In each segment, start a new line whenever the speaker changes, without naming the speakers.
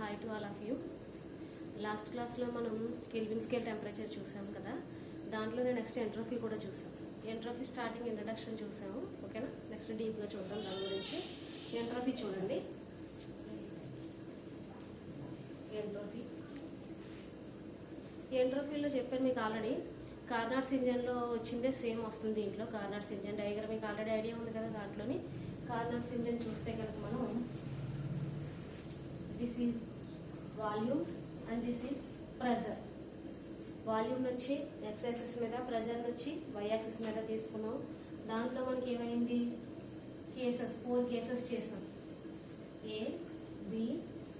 Hi to all of you. Last క్లాస్లో మనం kelvin scale temperature చూసాం కదా, దాంట్లోనే నెక్స్ట్ ఎంట్రోపీ కూడా చూసాం. ఎంట్రోపీ స్టార్టింగ్ ఇంట్రడక్షన్ చూసాము, ఓకేనా. నెక్స్ట్ డీప్గా చూద్దాం దాని గురించి. ఎంట్రోపీ చూడండి. ఎంట్రోపీలో చెప్పాను మీకు ఆల్రెడీ. కార్నాట్స్ ఇంజన్లో వచ్చిందే సేమ్ వస్తుంది దీంట్లో. కార్నాట్స్ ఇంజన్ డయాగ్రామ్ మీకు ఆల్రెడీ ఐడియా ఉంది కదా. దాంట్లోని కార్నాట్స్ ఇంజన్ చూస్తే కనుక మనం this is volume and this is pressure. Volume వచ్చి ఎక్స్ యాక్సిస్ మీద, ప్రెజర్ వచ్చి వై యాక్సిస్ మీద తీసుకున్నాం. దాంట్లో మనకి ఏమైంది, కేసెస్ 4 కేసెస్ చేసాం. A, B,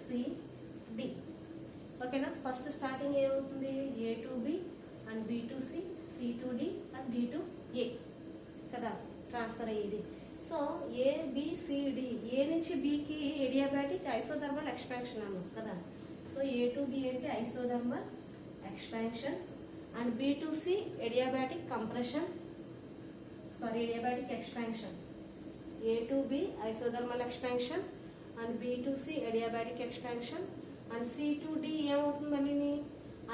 C, D. ఓకేనా. ఫస్ట్ స్టార్టింగ్ ఏమవుతుంది, A to B and B to C, C to D and D to A కదా ట్రాన్స్ఫర్ అయ్యేది. సో ఏబిసిడి, ఏ నుంచి బికి ఎడియాబాటిక్ ఐసోథర్మల్ ఎక్స్పాన్షన్ అన్నాం కదా. సో ఏ టు బి అంటే isothermal expansion and B to c adiabatic compression, sorry adiabatic expansion. A to B isothermal expansion and B to c adiabatic expansion and c to d ఏమవుతుందండి,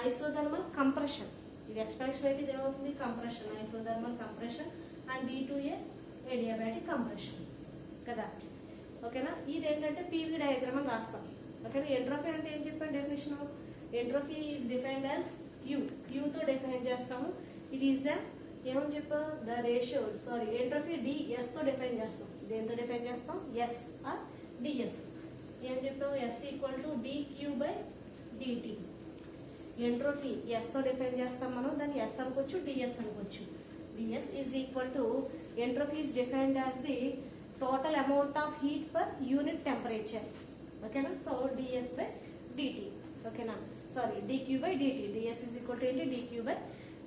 isothermal compression. ఇది expansion అయితే ఇది ఏమవుతుంది, compression, isothermal compression and D to a adiabatic compression కదా. ఓకేనా. ఇదేంటంటే PV diagram అని రాస్తాం. ఓకేనా. ఎంట్రోపీ అంటే ఏం చెప్పాను definition. Entropy is defined as Q. క్యూతో డిఫైన్ చేస్తాము. ఇట్ ఈస్ ద ఏమని చెప్పా, the ratio, sorry entropy D S తో డిఫైన్ చేస్తాం. దేంతో డిఫైన్ చేస్తాం, ఎస్ ఆర్ డిఎస్. ఏం చెప్పాం, S equal to D Q by D T. Entropy S తో డిఫైన్ చేస్తాం మనం, దాన్ని ఎస్ అనుకోవచ్చు, డిఎస్ అనుకోవచ్చు. ds is equal to entropy is defined as the total amount of heat per unit temperature. Okay na. So ds by dt. Okay na. Sorry, dq by dt. ds is equal to dq by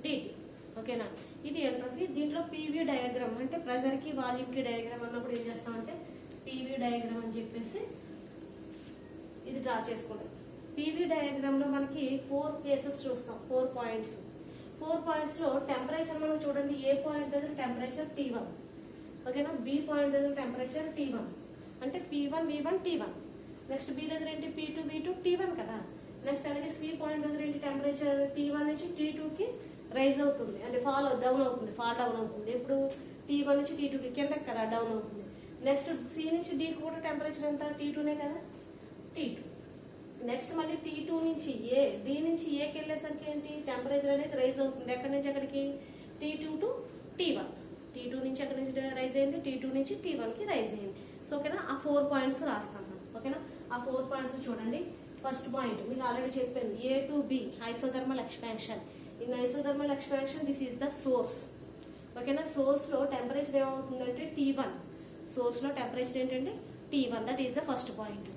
dt. Okay na. ఇది entropy. దీంట్లో PV diagram అంటే pressure కి volume కి diagram అన్నప్పుడు ఏం చేస్తామంటే PV diagram అని చెప్పేసి ఇది డ్రా చేసుకుంటాం. పీవీ డయాగ్రామ్ లో మనకి 4 కేసెస్ చూస్తాం, 4 పాయింట్స్. 4 పాయింట్స్ లో టెంపరేచర్ మనం చూడండి. ఏ పాయింట్ దగ్గర టెంపరేచర్ T1, ఓకేనా. బి పాయింట్ దగ్గర టెంపరేచర్ T1 అంటే P1 V1 T1. Next B దగ్గర ఏంటి P2 V2 T1 కదా. నెక్స్ట్ అలాగే సి పాయింట్ దగ్గర ఏంటి టెంపరేచర్ T1 నుంచి T2 కి రైజ్ అవుతుంది, అంటే ఫాల్ డౌన్ అవుతుంది. ఇప్పుడు T1 నుంచి T2 కి కిందకి కదా డౌన్ అవుతుంది. నెక్స్ట్ సి నుంచి డి కూడా టెంపరేచర్ ఎంత T2నే కదా, T2. నెక్స్ట్ మళ్ళీ T2 నుంచి ఏ, డి నుంచి ఏకి వెళ్ళేసరికి ఏంటి టెంపరేచర్ అనేది రైజ్ అవుతుంది. ఎక్కడి నుంచి ఎక్కడికి, T2 టు T1. T2 నుంచి ఎక్కడి నుంచి రైజ్ అయింది, T2 నుంచి T1 కి రైజ్ అయింది. సో ఓకేనా. ఆ 4 పాయింట్స్ రాస్తాం మనం. ఓకేనా. ఆ 4 పాయింట్స్ చూడండి. ఫస్ట్ పాయింట్ మీకు ఆల్రెడీ చెప్పాను, A to B isothermal expansion. In isothermal expansion this is the source. ఓకేనా. సోర్స్ లో టెంపరేచర్ ఏమవుతుందంటే T1. సోర్స్ లో టెంపరేచర్ ఏంటంటే T1. That is the first point.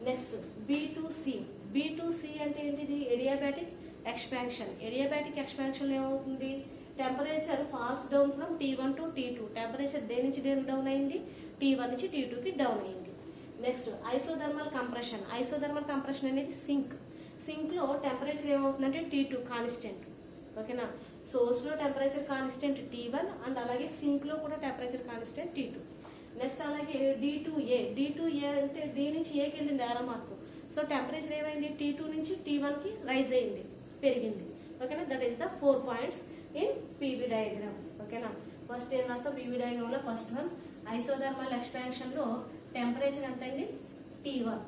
Next B2C. B2C అంటే ఏంటిది, ఎడియాబాటిక్ ఎక్స్పాన్షన్. ఎడియాబాటిక్ ఎక్స్పాన్షన్ ఏమవుతుంది, temperature falls down from T1 to T2. Temperature దేని నుంచి దేనికి డౌన్ అయింది, T1 నుంచి T2 కి డౌన్ అయింది. Next isothermal compression. Isothermal compression అనేది సింక్. సింక్ లో టెంపరేచర్ ఏమవుతుందంటే T2 కాన్స్టెంట్. ఓకేనా. సోర్స్ లో టెంపరేచర్ కాన్స్టెంట్ T1 అండ్ అలాగే సింక్ లో కూడా టెంపరేచర్ కాన్స్టెంట్ T2. నెక్స్ట్ అలాగే D2A. D2A అంటే డి నుంచి ఏకి వెళ్ళింది ఏరో మార్కు. సో టెంపరేచర్ ఏమైంది, T2 నుంచి T1 కి రైజ్ అయింది, పెరిగింది. ఓకేనా. That is the 4 points in PV diagram. ఓకేనా. ఫస్ట్ ఏం రాస్తాం పీవీ డయాగ్రామ్ లో, ఫస్ట్ వన్ ఐసోథర్మల్ ఎక్స్పాన్షన్ లో టెంపరేచర్ ఎంత అయింది T1.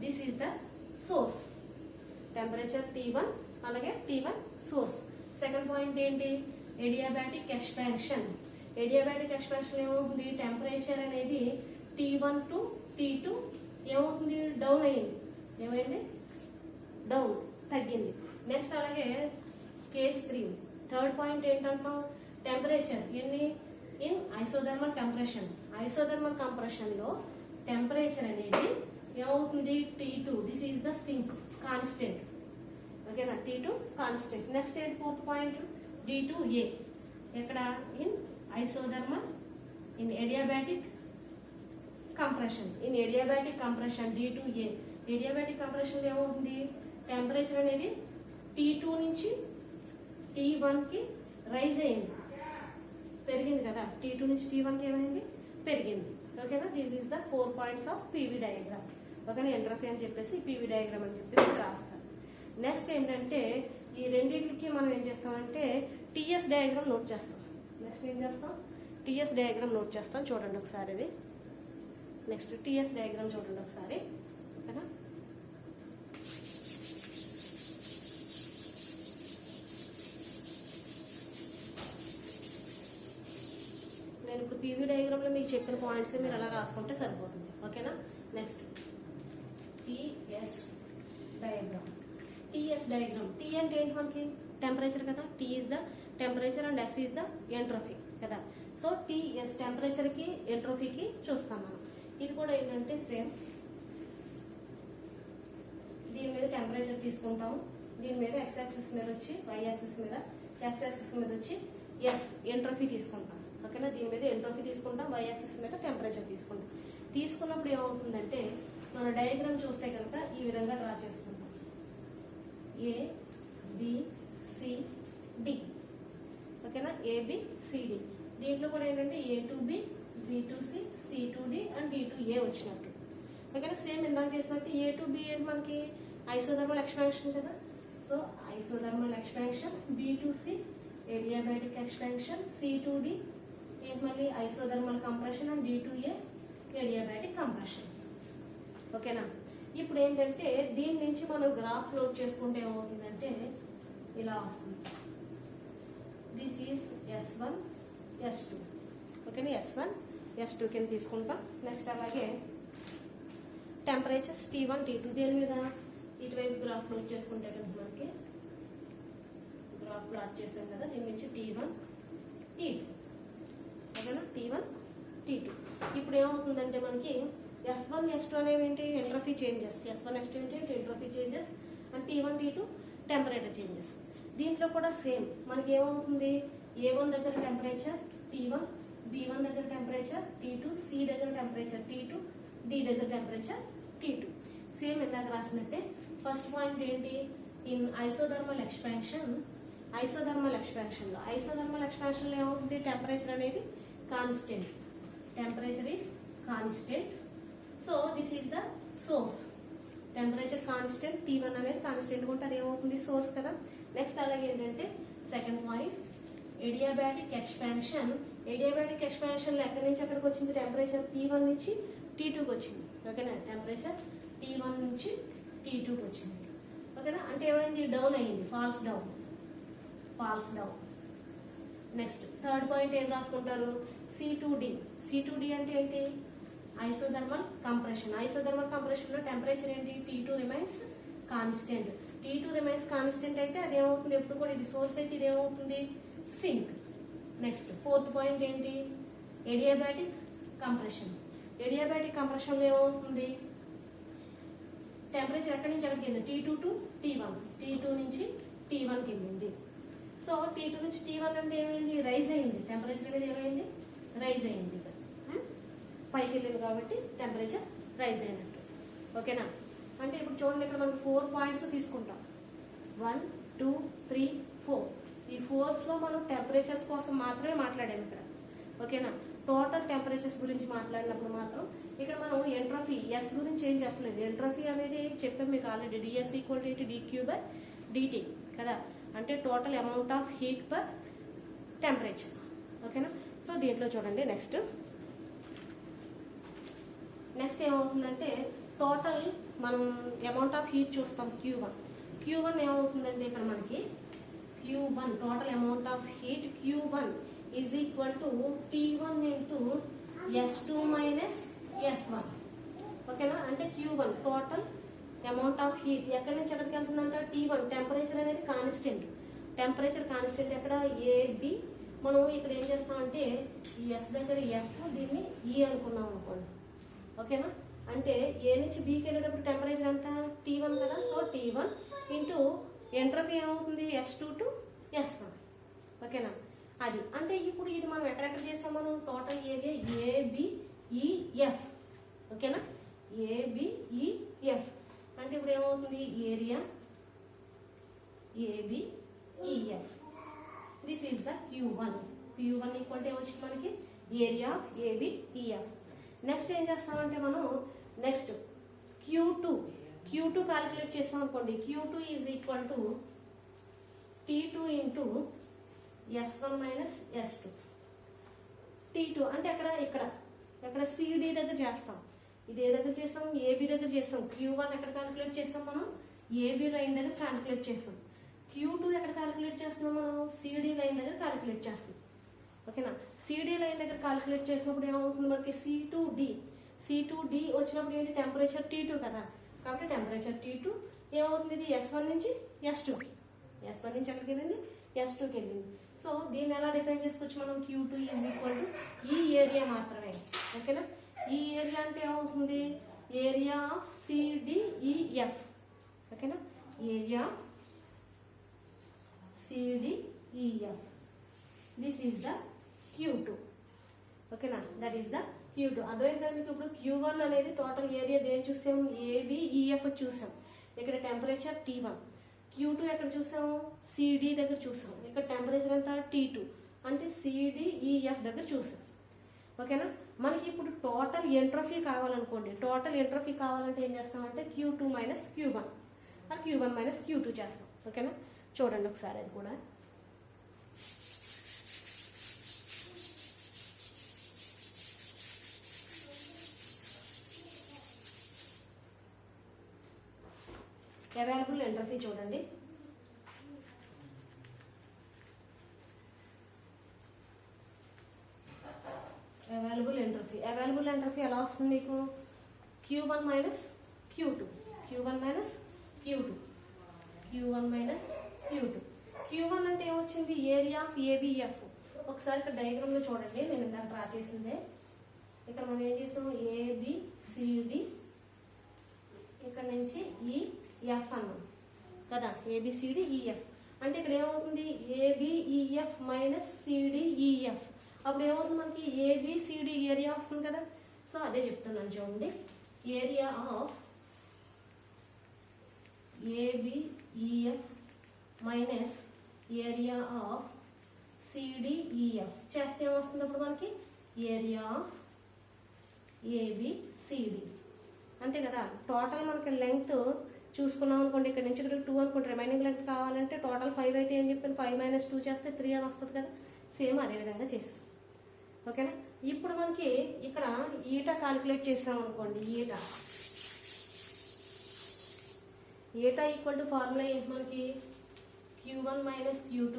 This is the source. Temperature T1 అలాగే T1 సోర్స్. సెకండ్ పాయింట్ ఏంటి, ఎడియాబాటిక్ ఎక్స్పాన్షన్. ఎడియాబాటిక్ ఎక్స్పాన్షన్ ఏమవుతుంది, టెంపరేచర్ అనేది T1 టు T2 ఏమవుతుంది, డౌన్ అయ్యింది. ఏమైంది, డౌన్, తగ్గింది. నెక్స్ట్ అలాగే కేస్ 3. థర్డ్ పాయింట్ ఏంటంటాం, టెంపరేచర్ ఎన్ని in isothermal compression. Isothermal compression లో టెంపరేచర్ అనేది ఏమవుతుంది T2. This is the sink constant. ఓకేనా. T2 constant. నెక్స్ట్ ఏంటి, ఫోర్త్ పాయింట్ D2A. ఎక్కడ, in isothermal in adiabatic compression. In adiabatic compression D2A. Adiabatic compression ఏమవుతుంది, temperature అనేది T2 నుంచి T1 కి రైజ్ అయింది, పెరిగింది కదా. T2 నుంచి T1 కి ఏమైంది, పెరిగింది. ఓకేనా. This is the 4 points of PV diagram. ఓకేనా, ఎంట్రోఫీ అని చెప్పేసి పీవీ డయాగ్రామ్ అని చెప్పేసి రాస్తాం. నెక్స్ట్ ఏంటంటే ఈ రెండింటికి మనం ఏం చేస్తామంటే టీఎస్ డయాగ్రామ్ నోట్ చేస్తాం. నెక్స్ట్ ఏం చేస్తాం, టీఎస్ డయాగ్రామ్ నోట్ చేస్తాం. చూడండి ఒకసారి ఇది. నెక్స్ట్ టీఎస్ డయాగ్రామ్ చూడండి ఒకసారి. ఓకేనా, నేను ఇప్పుడు పీవీ డయాగ్రామ్లో మీకు చెప్పిన పాయింట్స్ మీరు అలా రాసుకుంటే సరిపోతుంది. ఓకేనా, next TS diagram. TS diagram, T అంటే ఏంటి మనకి టెంపరేచర్ కదా, T is the temperature and S is the entropy కదా. సో టీఎస్ టెంపరేచర్కి ఎంట్రోఫీకి చూస్తాం మనం. ఇది కూడా ఏంటంటే సేమ్, దీని మీద టెంపరేచర్ తీసుకుంటాము, దీని మీద ఎక్స్ యాక్సిస్ మీద వచ్చి వై యాక్సిస్ మీద, ఎక్స్ యాక్సిస్ మీద వచ్చి ఎస్ ఎంట్రోఫీ తీసుకుంటాం. ఓకేనా, దీని మీద ఎంట్రోఫీ తీసుకుంటాం, వై యాక్సిస్ మీద టెంపరేచర్ తీసుకుంటాం. తీసుకున్నప్పుడు ఏమవుతుందంటే మన డయాగ్రామ్ చూస్తే కనుక ఈ విధంగా డ్రా చేసుకుంటాం. A B C D. ఓకేనా, ఏబిసిడి. దీంట్లో కూడా ఏంటంటే A to B, B to C, C to D and D to A వచ్చినట్టు. ఓకేనా, సేమ్ ఇందాక చేసినట్టు ఏ టు బి ఏంటి మనకి ఐసోథర్మల్ ఎక్స్పాన్షన్ కదా. So isothermal expansion, B to C adiabatic expansion, C to D ఏంటి మళ్ళీ isothermal compression and D to A adiabatic compression. ఓకేనా, ఇప్పుడు ఏంటంటే దీని నుంచి మనం గ్రాఫ్ లోడ్ చేసుకుంటే ఏమవుతుందంటే ఇలా వస్తుంది. This is S1 S2. ఓకేనా, S1 S2 కింద తీసుకుంటాం. నెక్స్ట్ అలాగే టెంపరేచర్స్ T1 T2 దేని మీద ఇటువైపు గ్రాఫ్ లోడ్ చేసుకుంటే కనుక మనకి గ్రాఫ్ ప్లాట్ చేసాం కదా, దీని నుంచి T1 T2. ఓకేనా, T1 T2. ఇప్పుడు ఏమవుతుందంటే మనకి S1 S2 అనేవి ఏంటి ఎంట్రోఫీ చేంజెస్, S1 S2 ఏంటి entropy changes and T1 T2 temperature changes. దీంట్లో కూడా సేమ్ మనకి ఏమవుతుంది, A1 దగ్గర టెంపరేచర్ T1, B1 దగ్గర టెంపరేచర్ T2, C దగ్గర టెంపరేచర్ T2, D దగ్గర టెంపరేచర్ T2. సేమ్ ఇందాక రాసినట్టే. ఫస్ట్ పాయింట్ ఏంటి, ఇన్ ఐసోథర్మల్ ఎక్స్పాన్షన్, ఐసోథర్మల్ ఎక్స్పాన్షన్లో ఏమవుతుంది టెంపరేచర్ అనేది constant, temperature is constant. So this is the source, temperature constant, T1 అనేది constant ఉంటే అది ఏమవుతుంది సోర్స్ కదా. నెక్స్ట్ అలాగే ఏంటంటే second point adiabatic expansion. Adiabatic ఎక్స్పాన్షన్లో ఎక్కడి నుంచి ఎక్కడికి వచ్చింది టెంపరేచర్ T1 నుంచి T2కి వచ్చింది. ఓకేనా, టెంపరేచర్ T1 నుంచి T2కి వచ్చింది. ఓకేనా, అంటే ఏమైంది డౌన్ అయ్యింది, falls down. Next third point ఏం రాసుకుంటారు, C2D. C2D అంటే ఏంటి ఐసోథర్మల్ కంప్రెషన్. ఐసోథర్మల్ కంప్రెషన్ లో టెంపరేచర్ ఏంటి T2 remains constant. T2 remains constant అయితే అది ఏమవుతుంది ఎప్పుడు కూడా ఇది సోర్స్ అయితే ఇది ఏమవుతుంది సింక్. నెక్స్ట్ ఫోర్త్ పాయింట్ ఏంటి ఎడియాబాటిక్ కంప్రెషన్. ఎడియాబాటిక్ కంప్రెషన్ లో ఏమవుతుంది టెంపరేచర్ ఎక్కడి నుంచి ఎక్కడికి వెళ్ళింది T2 టు T1, T2 నుంచి T1కి వెళ్ళింది. సో T2 నుంచి T1 అంటే ఏమైంది రైజ్ అయింది, టెంపరేచర్ అనేది ఏమైంది రైజ్ అయింది, పైకి వెళ్ళింది కాబట్టి టెంపరేచర్ రైజ్ అయినట్టు. ఓకేనా, అంటే ఇప్పుడు చూడండి ఇక్కడ మనకి 4 పాయింట్స్ తీసుకుంటాం, 1 2 3 4. ఈ 4లో మనం టెంపరేచర్స్ కోసం మాత్రమే మాట్లాడాము ఇక్కడ. ఓకేనా, టోటల్ టెంపరేచర్స్ గురించి మాట్లాడినప్పుడు మాత్రం ఇక్కడ మనం ఎంట్రోఫీ ఎస్ గురించి ఏం చెప్పలేదు. ఎంట్రోఫీ అనేది చెప్పాం మీకు already, DS equal to dQ/dt కదా, అంటే total amount of heat per temperature. ఓకేనా, సో దీంట్లో చూడండి నెక్స్ట్ ఏమవుతుందంటే టోటల్ మనం అమౌంట్ ఆఫ్ హీట్ చూస్తాం Q1 ఏమవుతుందంటే ఇక్కడ మనకి Q1 total amount of heat Q1 is equal to T1 into S2 minus S1. ఓకేనా, అంటే Q1 total amount of heat ఎక్కడి నుంచి ఎక్కడికి వెళ్తుందంటే T1 టెంపరేచర్ అనేది కాన్స్టెంట్, ఎక్కడ AB. మనం ఇక్కడ ఏం చేస్తామంటే ఈ ఎస్ దగ్గర ఎఫ్ దీన్ని ఈ అనుకున్నాం అనుకోండి. ఓకేనా, అంటే ఏ నుంచి బీకి వెళ్ళేటప్పుడు టెంపరేచర్ ఎంత T1 కదా. సో T1 ఇంటూ ఎంట్రోఫీ ఏమవుతుంది S2 టు S1. ఓకేనా, అది అంటే ఇప్పుడు ఇది మనం ఎక్కడ చేస్తాం మనం టోటల్ ఏరియా ABEF. ఓకేనా, ABEF అంటే ఇప్పుడు ఏమవుతుంది area ABEF. This is the Q1 equal to వచ్చింది మనకి ఏరియా ఆఫ్ ABEF. నెక్స్ట్ ఏం చేస్తామంటే మనం నెక్స్ట్ Q2 క్యాలిక్యులేట్ చేస్తాం అనుకోండి. Q2 is equal to T2 into S1 minus S2. T2 అంటే ఎక్కడ CD దగ్గర చేస్తాం. ఇది ఏ దగ్గర చేస్తాం? AB దగ్గర చేస్తాం. Q1 ఎక్కడ క్యాలిక్యులేట్ చేస్తాం మనం? AB లైన్ దగ్గర క్యాలిక్యులేట్ చేస్తాం. Q2 ఎక్కడ క్యాలిక్యులేట్ చేస్తున్నాం మనం? CD లైన్ దగ్గర క్యాలిక్యులేట్ చేస్తాం. ఓకేనా? CD లైన్ దగ్గర క్యాలిక్యులేట్ చేసినప్పుడు ఏమవుతుంది మనకి? C2D వచ్చినప్పుడు ఏంటి? టెంపరేచర్ T2 కదా, కాబట్టి టెంపరేచర్ T2 ఏమవుతుంది? ఇది S1 నుంచి S2కి, S1 నుంచి ఎక్కడికి వెళ్ళింది? S2కి వెళ్ళింది. సో దీన్ని ఎలా డిఫైన్ చేసుకోవచ్చు మనం? Q2 ఈజ్ ఈక్వల్ టు ఈ ఏరియా మాత్రమే. ఓకేనా? ఈ ఏరియా అంటే ఏమవుతుంది? Area of CDEF. ఓకేనా? Area CDEF. This is the Q2. ఓకేనా? That is the Q2. అర్థమైంది కదా మీకు? ఇప్పుడు Q1 అనేది టోటల్ ఏరియా దేని చూసాం? ABEF చూసాం. ఇక్కడ టెంపరేచర్ T1. Q2 ఎక్కడ చూసాము? CD దగ్గర చూసాం. ఇక్కడ టెంపరేచర్ ఎంత? T2 అంటే CDEF దగ్గర చూసాం. ఓకేనా? మనకి ఇప్పుడు టోటల్ ఎంట్రోఫీ కావాలనుకోండి. టోటల్ ఎంట్రోఫీ కావాలంటే ఏం చేస్తామంటే Q2 minus Q1 Q1 minus Q2 చేస్తాం. ఓకేనా? చూడండి ఒకసారి అది కూడా. అవైలబుల్ ఎంట్రోఫీ చూడండి. అవైలబుల్ ఎంట్రోఫీ ఎలా వస్తుంది మీకు? Q1 మైనస్ Q2 Q1 అంటే ఏమొచ్చింది? Area of ABF. ఒకసారి ఇక్కడ డయాగ్రామ్ లో చూడండి, నేను ఇందాక డ్రా చేసిందే. ఇక్కడ మనం ఏం చేసాం? ABCD, ఇక్కడ నుంచి EF అన్నాం కదా, ABCDEF అంటే ఇక్కడ ఏమవుతుంది? ABEF minus CDEF. అప్పుడు ఏమవుతుంది మనకి? ABCD ఏరియా వస్తుంది కదా. సో అదే చెప్తున్నాను చూడండి. Area of ABEF minus area of CDEF చేస్తే ఏమొస్తుంది అప్పుడు మనకి? Area of ABCD. అంతే కదా. టోటల్ మనకి లెంగ్త్ చూసుకున్నాం అనుకోండి, ఇక్కడ నుంచి ఇక్కడ 2 అనుకోండి. రిమైనింగ్ లెంగ్త్ కావాలంటే టోటల్ 5 అయితే ఏం చెప్పాను? 5 మైనస్ 2 చేస్తే 3 అని వస్తుంది కదా. సేమ్ అదే విధంగా చేస్తాం. ఓకేనా? ఇప్పుడు మనకి ఇక్కడ ఈటా క్యాలిక్యులేట్ చేసాం అనుకోండి. ఈటా ఈక్వల్ టు ఫార్ములా ఏంటి మనకి? Q1 minus Q2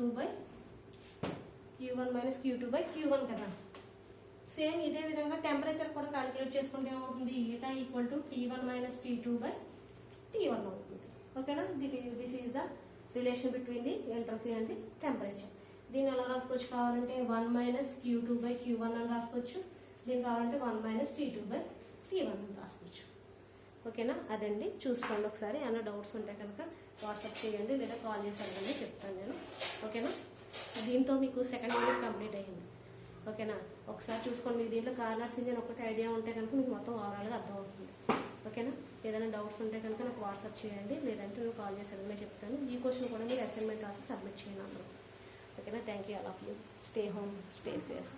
by Q1 కదా. సేమ్ ఇదే విధంగా టెంపరేచర్ కూడా క్యాలిక్యులేట్ చేసుకుంటే ఏమవుతుంది? Eta equal to T1 minus T2 by T1 అవుతుంది. ఓకేనా? This is the relation between the entropy and temperature. దీన్ని ఎలా రాసుకోవచ్చు కావాలంటే? 1 మైనస్ Q2 బై Q1 అని రాసుకోవచ్చు. దీన్ని కావాలంటే 1 మైనస్ T2 బై T1 అని రాసుకోవచ్చు. ఓకేనా? అదండి, చూసుకోండి ఒకసారి. ఏమైనా డౌట్స్ ఉంటే కనుక వాట్సాప్ చేయండి లేదా కాల్ చేసి అడగండి, చెప్తాను నేను. ఓకేనా? దీంతో మీకు సెకండ్ యూనిట్ కంప్లీట్ అయ్యింది. ఓకేనా? ఒకసారి చూసుకోండి. మీకు దీంట్లో కార్నర్ సీజన్ ఒకటి ఐడియా ఉంటే కనుక మీకు మొత్తం ఓవరాల్గా అర్థమవుతుంది. ఓకేనా? ఏదైనా డౌట్స్ ఉంటే కనుక నాకు వాట్సాప్ చేయండి, లేదంటే నేను కాల్ చేసి అడగనే చెప్తాను. ఈ క్వశ్చన్ కూడా మీరు అసైన్మెంట్ రాసి సబ్మిట్ చేయండి అందరూ. ఓకేనా? Thank you all of you. Stay home, stay safe.